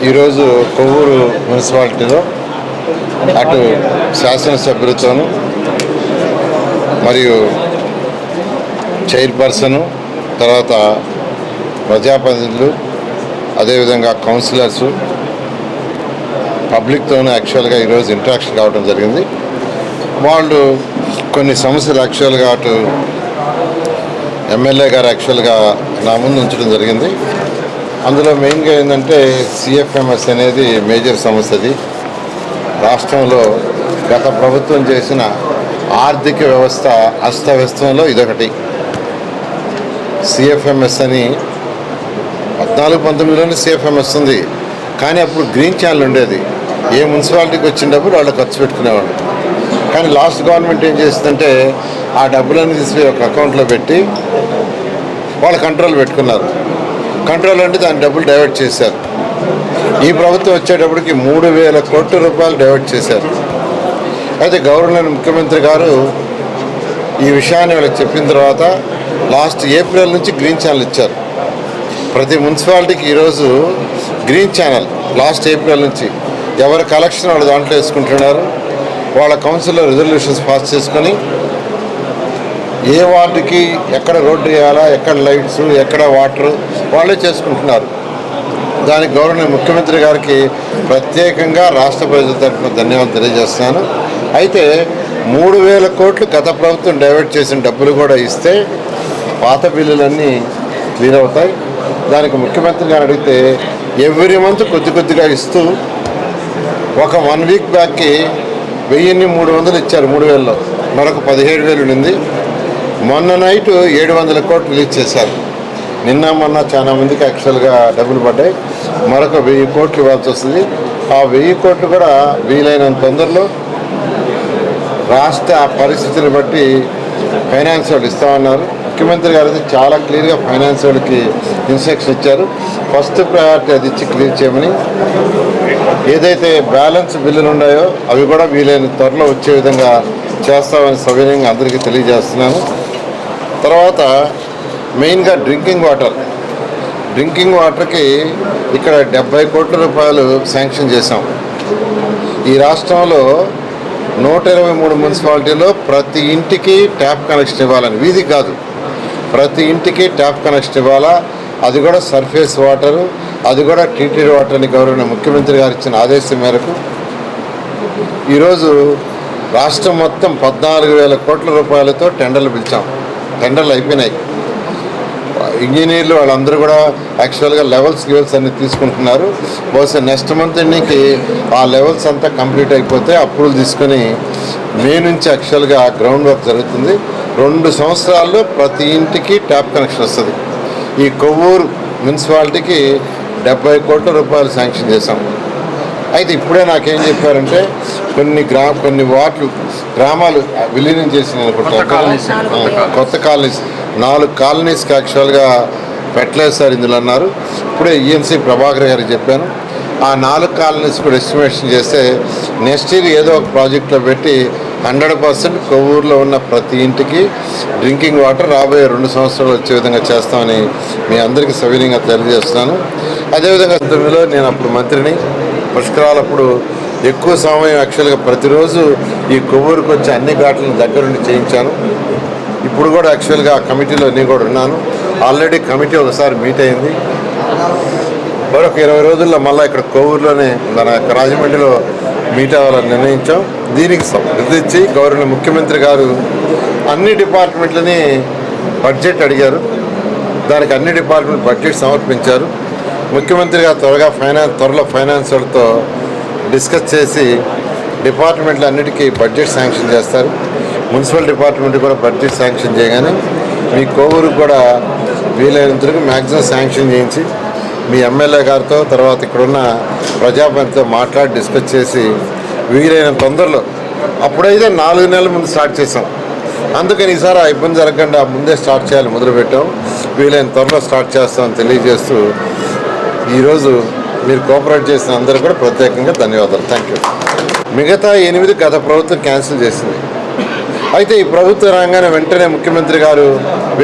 ఈరోజు కొవ్వూరు మున్సిపాలిటీలో అటు శాసనసభ్యులతోనూ మరియు చైర్పర్సను తర్వాత ప్రజాప్రతినిధులు అదేవిధంగా కౌన్సిలర్సు పబ్లిక్తోనూ యాక్చువల్గా ఈరోజు ఇంటరాక్షన్ కావడం జరిగింది. వాళ్ళు కొన్ని సమస్యలు యాక్చువల్గా అటు ఎమ్మెల్యే గారు యాక్చువల్గా నా ముందు ఉంచడం జరిగింది. అందులో మెయిన్గా ఏంటంటే సిఎఫ్ఎంఎస్ అనేది మేజర్ సమస్యది. రాష్ట్రంలో గత ప్రభుత్వం చేసిన ఆర్థిక వ్యవస్థ అస్తవ్యస్తంలో ఇదొకటి. సిఎఫ్ఎంఎస్ అని 14-19లోనే సిఎఫ్ఎంఎస్ ఉంది, కానీ అప్పుడు గ్రీన్ ఛానల్ ఉండేది. ఏ మున్సిపాలిటీకి వచ్చినప్పుడు వాళ్ళు ఖర్చు పెట్టుకునేవాళ్ళు. కానీ లాస్ట్ గవర్నమెంట్ ఏం చేసిందంటే ఆ డబ్బులన్నీ తీసుకుని ఒక అకౌంట్లో పెట్టి వాళ్ళ కంట్రోల్ పెట్టుకున్నారు. కంట్రోల్ అంటే దాని డబ్బులు డైవర్ట్ చేశారు. ఈ ప్రభుత్వం వచ్చేటప్పటికి 3,000 కోట్ల రూపాయలు డైవర్ట్ చేశారు. అయితే గవర్నర్ ముఖ్యమంత్రి గారు ఈ విషయాన్ని వాళ్ళకి చెప్పిన తర్వాత లాస్ట్ ఏప్రిల్ నుంచి గ్రీన్ ఛానల్ ఇచ్చారు. ప్రతి మున్సిపాలిటీకి ఈరోజు గ్రీన్ ఛానల్ లాస్ట్ ఏప్రిల్ నుంచి ఎవరి కలెక్షన్ వాళ్ళు దాంట్లో వేసుకుంటున్నారు. వాళ్ళ కౌన్సిల్లో రిజల్యూషన్స్ పాస్ చేసుకొని ఏ వార్డుకి ఎక్కడ రోడ్డు వేయాలా, ఎక్కడ లైట్స్, ఎక్కడ వాటర్ వాళ్ళే చేసుకుంటున్నారు. దానికి గవర్నర్ ముఖ్యమంత్రి గారికి ప్రత్యేకంగా రాష్ట్ర ప్రజల తరఫున ధన్యవాదాలు తెలియజేస్తున్నాను. అయితే 3,000 కోట్లు గత ప్రభుత్వం డైవర్ట్ చేసిన డబ్బులు కూడా ఇస్తే పాత బిల్లులన్నీ క్లియర్ అవుతాయి. దానికి ముఖ్యమంత్రి గారు అడిగితే ఎవ్రీ మంత్ కొద్దిగా ఇస్తూ ఒక 1 వీక్ బ్యాక్కి 1,300 ఇచ్చారు. 3,000లో మరొక 17,000 ఉంది. మొన్న నైట్ 700 కోట్లు రిలీజ్ చేశారు. నిన్న మొన్న చాలా మందికి యాక్చువల్గా డబ్బులు పడ్డాయి. మరొక 1,000 కోట్లు ఇవ్వాల్సి వస్తుంది. ఆ 1,000 కోట్లు కూడా వీలైనంత తొందరలో రాష్ట్ర పరిస్థితిని బట్టి ఫైనాన్స్ వాళ్ళు ఇస్తామన్నారు. ముఖ్యమంత్రి గారు అయితే చాలా క్లియర్గా ఫైనాన్స్ వాళ్ళకి ఇన్స్ట్రక్షన్ ఇచ్చారు. ఫస్ట్ ప్రయారిటీ అది ఇచ్చి క్లియర్ చేయమని. ఏదైతే బ్యాలెన్స్ బిల్లులు ఉన్నాయో అవి కూడా వీలైన త్వరలో వచ్చే విధంగా చేస్తామని సవినయంగా అందరికీ తెలియజేస్తున్నాను. తర్వాత మెయిన్గా డ్రింకింగ్ వాటర్కి ఇక్కడ 70 కోట్ల రూపాయలు శాంక్షన్ చేశాం. ఈ రాష్ట్రంలో 123 మున్సిపాలిటీలో ప్రతి ఇంటికి ట్యాప్ కనెక్షన్ ఇవ్వాలని, వీధి కాదు, ప్రతి ఇంటికి ట్యాప్ కనెక్షన్ ఇవ్వాలా. అది కూడా సర్ఫేస్ వాటరు, అది కూడా ట్రీటెడ్ వాటర్ అని గౌరవ ముఖ్యమంత్రి గారు ఇచ్చిన ఆదేశం మేరకు ఈరోజు రాష్ట్రం మొత్తం 14,000 కోట్ల రూపాయలతో టెండర్లు పిలిచాం. టెండర్లు అయిపోయినాయి. ఇంజనీర్లు వాళ్ళందరూ కూడా యాక్చువల్గా లెవెల్స్ అన్ని తీసుకుంటున్నారు. బహుశా నెక్స్ట్ మంత్ ఎండింగ్కి ఆ లెవెల్స్ అంతా కంప్లీట్ అయిపోతే అప్రూవల్ తీసుకొని మే నుంచి యాక్చువల్గా గ్రౌండ్ వర్క్ జరుగుతుంది. 2 సంవత్సరాల్లో ప్రతి ఇంటికి ట్యాప్ కనెక్షన్ వస్తుంది. ఈ కొవ్వూరు మున్సిపాలిటీకి 70 కోట్ల రూపాయలు శాంక్షన్ చేశాం. అయితే ఇప్పుడే నాకేం చెప్పారంటే కొన్ని వార్డులు గ్రామాలు విలీనం చేసిన కొత్త కాలనీస్ 4 కాలనీస్కి యాక్చువల్గా పెట్టలేదు సార్ ఇందులో అన్నారు. ఇప్పుడే ఈఎన్సీ ప్రభాకర్ గారికి చెప్పాను. ఆ 4 కాలనీస్ కూడా ఎస్టిమేషన్ చేస్తే నెక్స్ట్ ఇయర్ ఏదో ఒక ప్రాజెక్ట్లో పెట్టి 100% కొవ్వూరులో ఉన్న ప్రతి ఇంటికి డ్రింకింగ్ వాటర్ రాబోయే 2 సంవత్సరాలు వచ్చే విధంగా చేస్తామని మీ అందరికీ సవినయంగా తెలియజేస్తున్నాను. అదేవిధంగా నేను అప్పుడు మంత్రిని పుష్కరాలప్పుడు ఎక్కువ సమయం యాక్చువల్గా ప్రతిరోజు ఈ కొవ్వూరుకు వచ్చి అన్ని ఘాట్లను దగ్గరుండి చేయించాను. ఇప్పుడు కూడా యాక్చువల్గా ఆ కమిటీలో నేను కూడా ఉన్నాను. ఆల్రెడీ కమిటీ ఒకసారి మీట్ అయింది. మరొక 20 రోజుల్లో మళ్ళీ ఇక్కడ కొవ్వూరులోనే మన రాజమండ్రిలో మీట్ అవ్వాలని నిర్ణయించాం. దీనికి సంబంధించి గౌరవ ముఖ్యమంత్రి గారు అన్ని డిపార్ట్మెంట్లని బడ్జెట్ అడిగారు. దానికి అన్ని డిపార్ట్మెంట్ బడ్జెట్ సమర్పించారు. ముఖ్యమంత్రి గారు త్వరలో ఫైనాన్స్ వాళ్ళతో డిస్కస్ చేసి డిపార్ట్మెంట్లు అన్నిటికీ బడ్జెట్ శాంక్షన్ చేస్తారు. మున్సిపల్ డిపార్ట్మెంట్ కూడా బడ్జెట్ శాంక్షన్ చేయగానే మీ కొవ్వూరుకు కూడా వీలైనంతకు మ్యాక్సిమం శాంక్షన్ చేయించి మీ ఎమ్మెల్యే గారితో తర్వాత ఇక్కడున్న ప్రజాపతితో మాట్లాడి డిస్కస్ చేసి వీలైన తొందరలో, అప్పుడైతే 4 నెలల ముందు స్టార్ట్ చేసాం. అందుకని ఈసారి ఆ ఇబ్బంది జరగకుండా ముందే స్టార్ట్ చేయాలి మొదలుపెట్టాం. వీలైన త్వరలో స్టార్ట్ చేస్తామని తెలియజేస్తూ ఈరోజు మీరు కోఆపరేట్ చేసిన అందరూ కూడా ప్రత్యేకంగా ధన్యవాదాలు. Thank you. మిగతా 8 గత ప్రభుత్వం క్యాన్సిల్ చేసింది. అయితే ఈ ప్రభుత్వం రాగానే వెంటనే ముఖ్యమంత్రి గారు